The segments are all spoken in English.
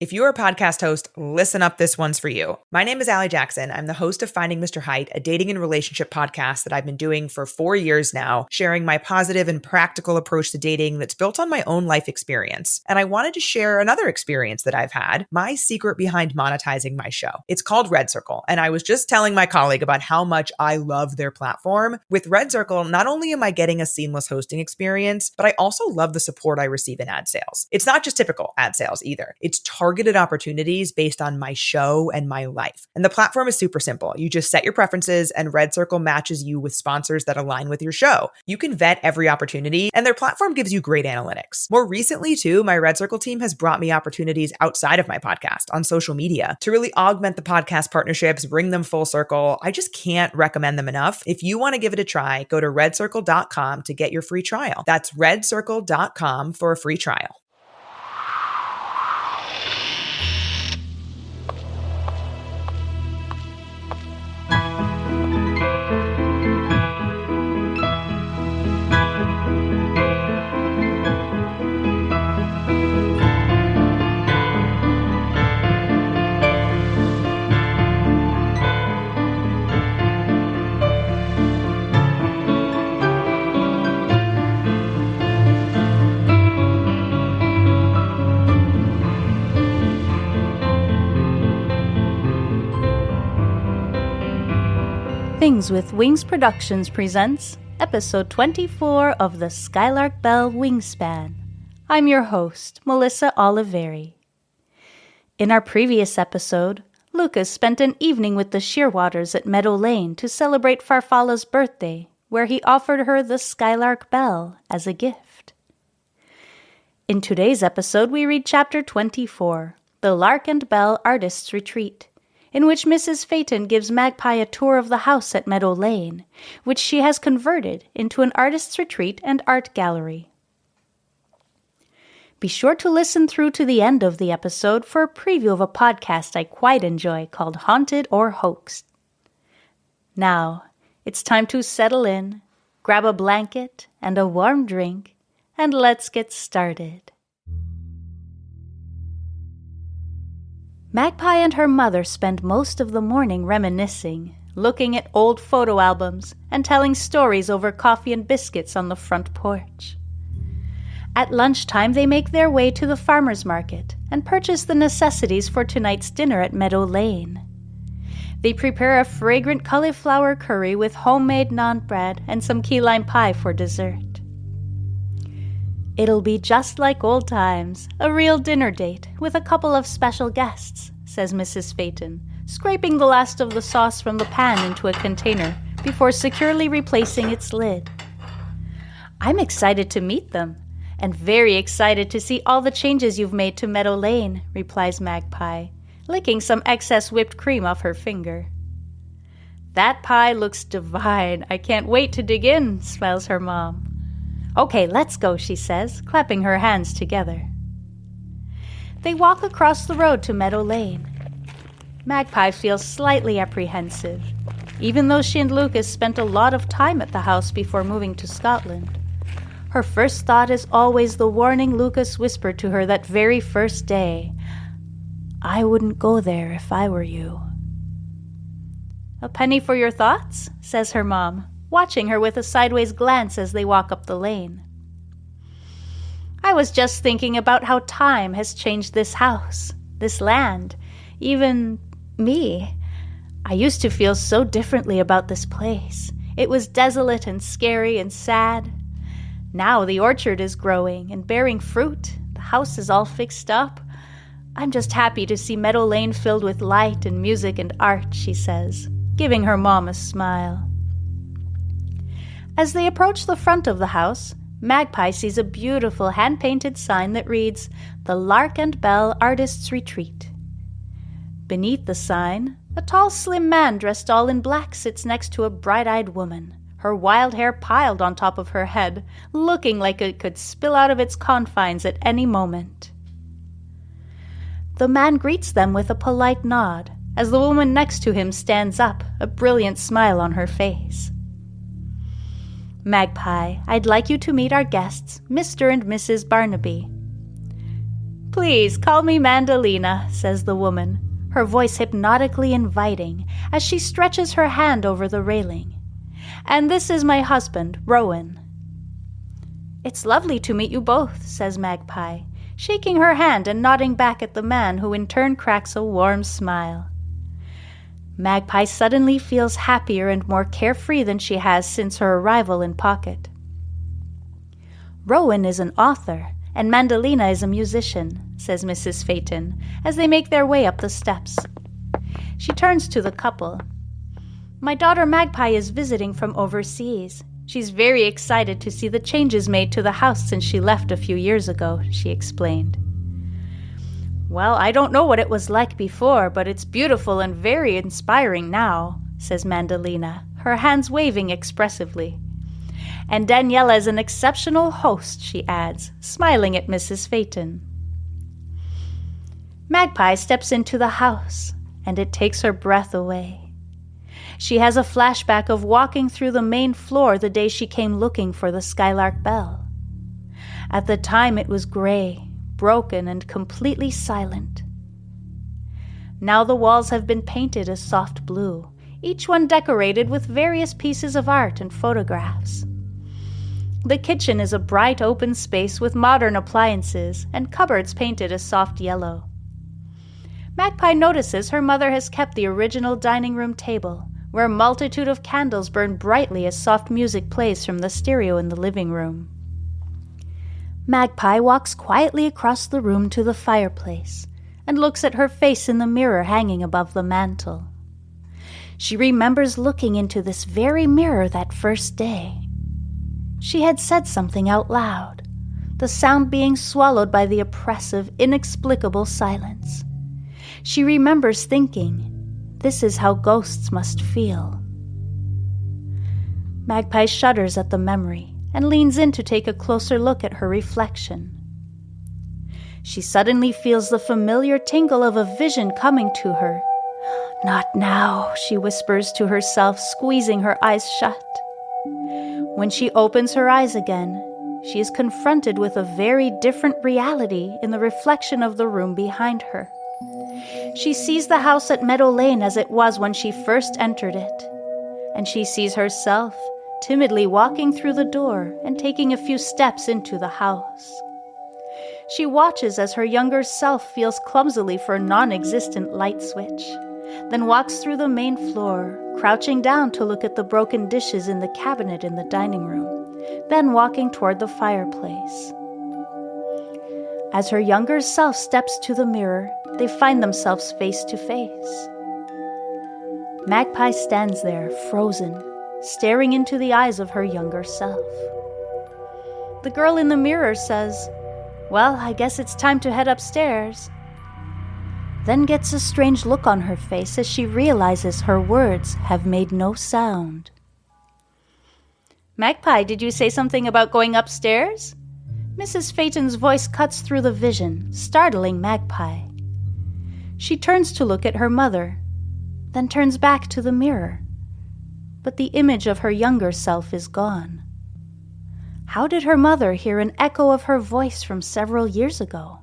If you're a podcast host, listen up, this one's for you. My name is Allie Jackson. I'm the host of Finding Mr. Height, a dating and relationship podcast that I've been doing for 4 years now, sharing my positive and practical approach to dating that's built on my own life experience. And I wanted to share another experience that I've had, my secret behind monetizing my show. It's called Red Circle, and I was just telling my colleague about how much I love their platform. With Red Circle, not only am I getting a seamless hosting experience, but I also love the support I receive in ad sales. It's not just typical ad sales either. It's targeted opportunities based on my show and my life. And the platform is super simple. You just set your preferences and Red Circle matches you with sponsors that align with your show. You can vet every opportunity and their platform gives you great analytics. More recently too, my Red Circle team has brought me opportunities outside of my podcast on social media to really augment the podcast partnerships, bring them full circle. I just can't recommend them enough. If you want to give it a try, go to redcircle.com to get your free trial. That's redcircle.com for a free trial. Things with Wings Productions presents episode 24 of the Skylark Bell Wingspan. I'm your host, Melissa Oliveri. In our previous episode, Lucas spent an evening with the Shearwaters at Meadow Lane to celebrate Farfalla's birthday, where he offered her the Skylark Bell as a gift. In today's episode, we read chapter 24, The Lark and Bell Artists' Retreat, in which Mrs. Phaeton gives Magpie a tour of the house at Meadow Lane, which she has converted into an artist's retreat and art gallery. Be sure to listen through to the end of the episode for a preview of a podcast I quite enjoy called Haunted or Hoaxed. Now, it's time to settle in, grab a blanket and a warm drink, and let's get started. Magpie and her mother spend most of the morning reminiscing, looking at old photo albums, and telling stories over coffee and biscuits on the front porch. At lunchtime, they make their way to the farmer's market and purchase the necessities for tonight's dinner at Meadow Lane. They prepare a fragrant cauliflower curry with homemade naan bread and some key lime pie for dessert. It'll be just like old times, a real dinner date with a couple of special guests, says Mrs. Phaeton, scraping the last of the sauce from the pan into a container before securely replacing its lid. I'm excited to meet them, and very excited to see all the changes you've made to Meadow Lane, replies Magpie, licking some excess whipped cream off her finger. That pie looks divine. I can't wait to dig in, smiles her mom. Okay, let's go, she says, clapping her hands together. They walk across the road to Meadow Lane. Magpie feels slightly apprehensive, even though she and Lucas spent a lot of time at the house before moving to Scotland. Her first thought is always the warning Lucas whispered to her that very first day. I wouldn't go there if I were you. A penny for your thoughts, says her mom, watching her with a sideways glance as they walk up the lane. I was just thinking about how time has changed this house, this land, even me. I used to feel so differently about this place. It was desolate and scary and sad. Now the orchard is growing and bearing fruit. The house is all fixed up. I'm just happy to see Meadow Lane filled with light and music and art, she says, giving her mom a smile. As they approach the front of the house, Magpie sees a beautiful hand-painted sign that reads, The Lark and Bell Artists' Retreat. Beneath the sign, a tall, slim man dressed all in black sits next to a bright-eyed woman, her wild hair piled on top of her head, looking like it could spill out of its confines at any moment. The man greets them with a polite nod, as the woman next to him stands up, a brilliant smile on her face. Magpie, I'd like you to meet our guests, Mr. and Mrs. Barnaby. "Please call me Mandalina," says the woman, her voice hypnotically inviting as she stretches her hand over the railing. "And this is my husband, Rowan." "It's lovely to meet you both," says Magpie, shaking her hand and nodding back at the man, who in turn cracks a warm smile. Magpie suddenly feels happier and more carefree than she has since her arrival in Pocket. "Rowan is an author, and Mandalina is a musician," says Mrs. Phaeton, as they make their way up the steps. She turns to the couple. "My daughter Magpie is visiting from overseas. She's very excited to see the changes made to the house since she left a few years ago," she explained. "Well, I don't know what it was like before, but it's beautiful and very inspiring now," says Mandalina, her hands waving expressively. "And Daniela is an exceptional host," she adds, smiling at Mrs. Phaeton. Magpie steps into the house, and it takes her breath away. She has a flashback of walking through the main floor the day she came looking for the Skylark Bell. At the time it was gray, broken, and completely silent. Now the walls have been painted a soft blue, each one decorated with various pieces of art and photographs. The kitchen is a bright open space with modern appliances and cupboards painted a soft yellow. Magpie notices her mother has kept the original dining room table, where a multitude of candles burn brightly as soft music plays from the stereo in the living room. Magpie walks quietly across the room to the fireplace and looks at her face in the mirror hanging above the mantel. She remembers looking into this very mirror that first day. She had said something out loud, the sound being swallowed by the oppressive, inexplicable silence. She remembers thinking, "This is how ghosts must feel." Magpie shudders at the memory and leans in to take a closer look at her reflection. She suddenly feels the familiar tingle of a vision coming to her. "Not now," she whispers to herself, squeezing her eyes shut. When she opens her eyes again, she is confronted with a very different reality in the reflection of the room behind her. She sees the house at Meadow Lane as it was when she first entered it, and she sees herself timidly walking through the door and taking a few steps into the house. She watches as her younger self feels clumsily for a non-existent light switch, then walks through the main floor, crouching down to look at the broken dishes in the cabinet in the dining room, then walking toward the fireplace. As her younger self steps to the mirror, they find themselves face to face. Magpie stands there, frozen, staring into the eyes of her younger self. The girl in the mirror says, "Well, I guess it's time to head upstairs," then gets a strange look on her face as she realizes her words have made no sound. "Magpie, did you say something about going upstairs?" Mrs. Phaeton's voice cuts through the vision, startling Magpie. She turns to look at her mother, then turns back to the mirror. But the image of her younger self is gone. How did her mother hear an echo of her voice from several years ago?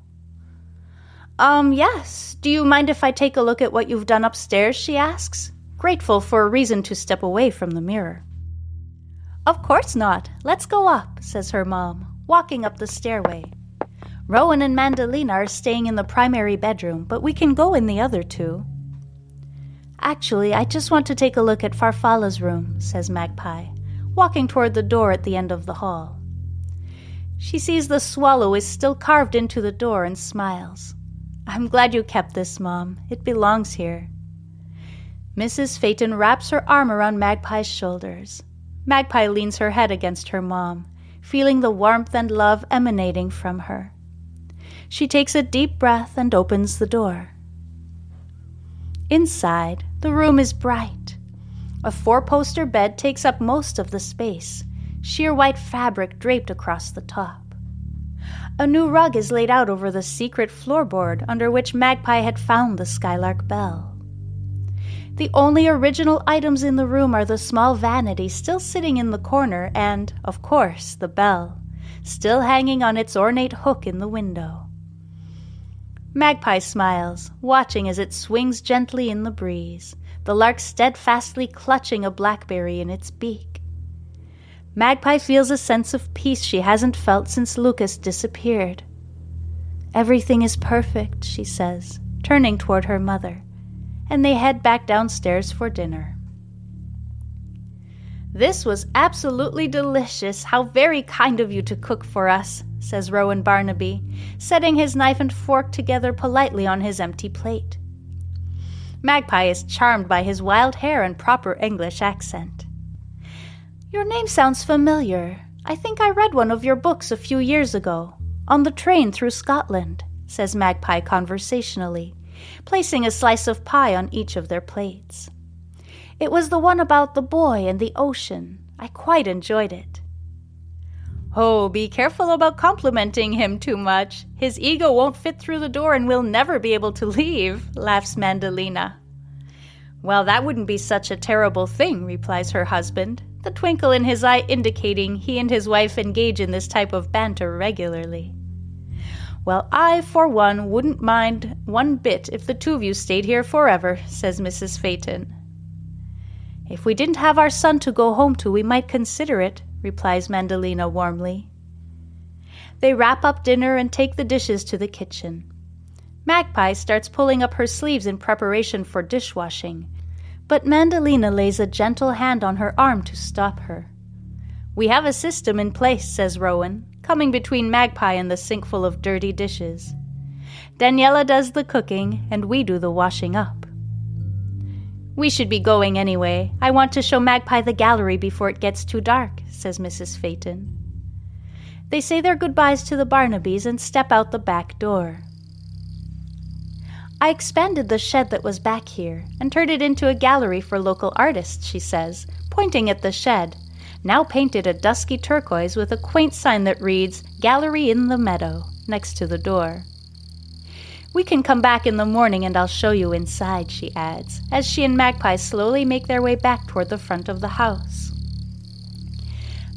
Yes. Do you mind if I take a look at what you've done upstairs?" she asks, grateful for a reason to step away from the mirror. "Of course not. Let's go up," says her mom, walking up the stairway. "Rowan and Mandalina are staying in the primary bedroom, but we can go in the other two." "Actually, I just want to take a look at Farfalla's room," says Magpie, walking toward the door at the end of the hall. She sees the swallow is still carved into the door and smiles. "I'm glad you kept this, Mom. It belongs here." Mrs. Phaeton wraps her arm around Magpie's shoulders. Magpie leans her head against her mom, feeling the warmth and love emanating from her. She takes a deep breath and opens the door. Inside, the room is bright. A 4-poster bed takes up most of the space, sheer white fabric draped across the top. A new rug is laid out over the secret floorboard under which Magpie had found the Skylark Bell. The only original items in the room are the small vanity still sitting in the corner and, of course, the bell, still hanging on its ornate hook in the window. Magpie smiles, watching as it swings gently in the breeze, the lark steadfastly clutching a blackberry in its beak. Magpie feels a sense of peace she hasn't felt since Lucas disappeared. "Everything is perfect," she says, turning toward her mother, and they head back downstairs for dinner. "This was absolutely delicious. How very kind of you to cook for us," says Rowan Barnaby, setting his knife and fork together politely on his empty plate. Magpie is charmed by his wild hair and proper English accent. "Your name sounds familiar. I think I read one of your books a few years ago, on the train through Scotland," says Magpie conversationally, placing a slice of pie on each of their plates. "It was the one about the boy and the ocean. I quite enjoyed it." "Oh, be careful about complimenting him too much. His ego won't fit through the door and we'll never be able to leave," laughs Mandalina. "Well, that wouldn't be such a terrible thing," replies her husband, the twinkle in his eye indicating he and his wife engage in this type of banter regularly. "Well, I, for one, wouldn't mind one bit if the two of you stayed here forever," says Mrs. Phaeton. "If we didn't have our son to go home to, we might consider it," replies Mandalina warmly. They wrap up dinner and take the dishes to the kitchen. Magpie starts pulling up her sleeves in preparation for dishwashing, but Mandalina lays a gentle hand on her arm to stop her. "We have a system in place," says Rowan, coming between Magpie and the sink full of dirty dishes. "Daniela does the cooking, and we do the washing up." "We should be going anyway. I want to show Magpie the gallery before it gets too dark," says Mrs. Phaeton. They say their goodbyes to the Barnabys and step out the back door. "I expanded the shed that was back here and turned it into a gallery for local artists," she says, pointing at the shed, now painted a dusky turquoise with a quaint sign that reads, "Gallery in the Meadow," next to the door. "We can come back in the morning and I'll show you inside," she adds, as she and Magpie slowly make their way back toward the front of the house.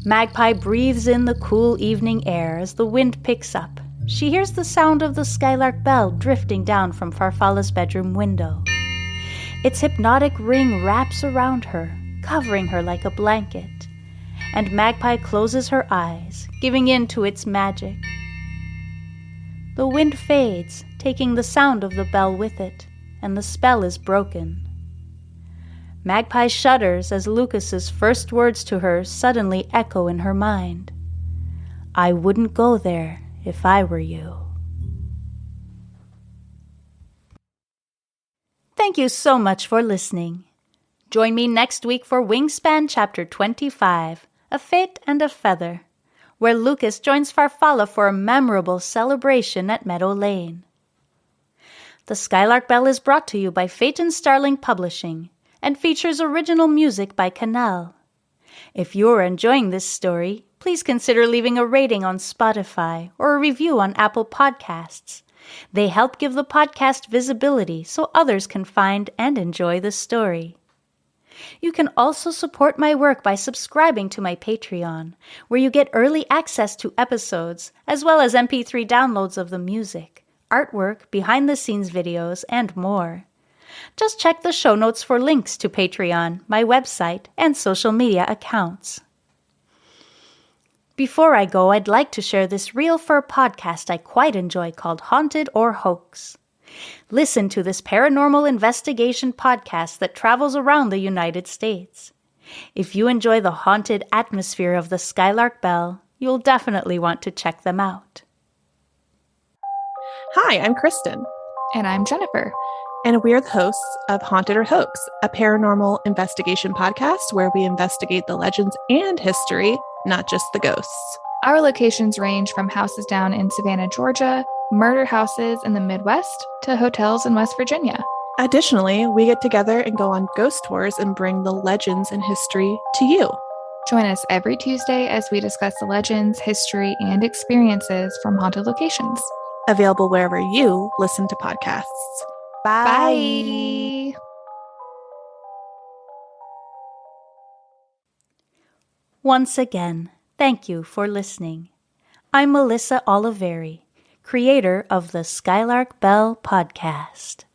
Magpie breathes in the cool evening air as the wind picks up. She hears the sound of the Skylark Bell drifting down from Farfalla's bedroom window. Its hypnotic ring wraps around her, covering her like a blanket, and Magpie closes her eyes, giving in to its magic. The wind fades, taking the sound of the bell with it, and the spell is broken. Magpie shudders as Lucas's first words to her suddenly echo in her mind. "I wouldn't go there if I were you." Thank you so much for listening. Join me next week for Wingspan Chapter 25, A Fate and a Feather, where Lucas joins Farfalla for a memorable celebration at Meadow Lane. The Skylark Bell is brought to you by Phaeton Starling Publishing and features original music by Canal. If you're enjoying this story, please consider leaving a rating on Spotify or a review on Apple Podcasts. They help give the podcast visibility so others can find and enjoy the story. You can also support my work by subscribing to my Patreon, where you get early access to episodes, as well as MP3 downloads of the music, artwork, behind-the-scenes videos, and more. Just check the show notes for links to Patreon, my website, and social media accounts. Before I go, I'd like to share this Real Fur podcast I quite enjoy called Haunted or Hoax. Listen to this paranormal investigation podcast that travels around the United States. If you enjoy the haunted atmosphere of the Skylark Bell, you'll definitely want to check them out. Hi, I'm Kristen. And I'm Jennifer. And we're the hosts of Haunted or Hoax, a paranormal investigation podcast where we investigate the legends and history, not just the ghosts. Our locations range from houses down in Savannah, Georgia, murder houses in the Midwest, to hotels in West Virginia. Additionally, we get together and go on ghost tours and bring the legends and history to you. Join us every Tuesday as we discuss the legends, history, and experiences from haunted locations. Available wherever you listen to podcasts. Bye. Once again, thank you for listening. I'm Melissa Oliveri, creator of the Skylark Bell podcast.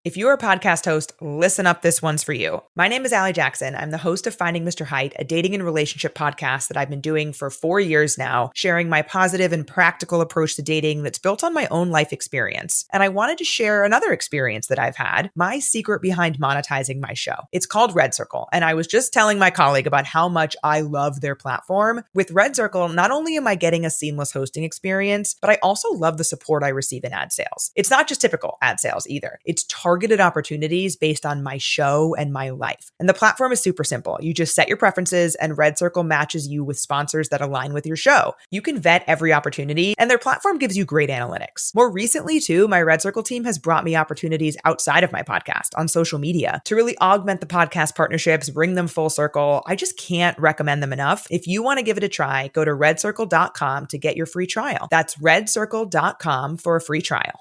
If you're a podcast host, listen up, this one's for you. My name is Allie Jackson. I'm the host of Finding Mr. Height, a dating and relationship podcast that I've been doing for 4 years now, sharing my positive and practical approach to dating that's built on my own life experience. And I wanted to share another experience that I've had, my secret behind monetizing my show. It's called Red Circle, and I was just telling my colleague about how much I love their platform. With Red Circle, not only am I getting a seamless hosting experience, but I also love the support I receive in ad sales. It's not just typical ad sales either. It's targeted opportunities based on my show and my life. And the platform is super simple. You just set your preferences and Red Circle matches you with sponsors that align with your show. You can vet every opportunity and their platform gives you great analytics. More recently too, my Red Circle team has brought me opportunities outside of my podcast on social media to really augment the podcast partnerships, bring them full circle. I just can't recommend them enough. If you want to give it a try, go to redcircle.com to get your free trial. That's redcircle.com for a free trial.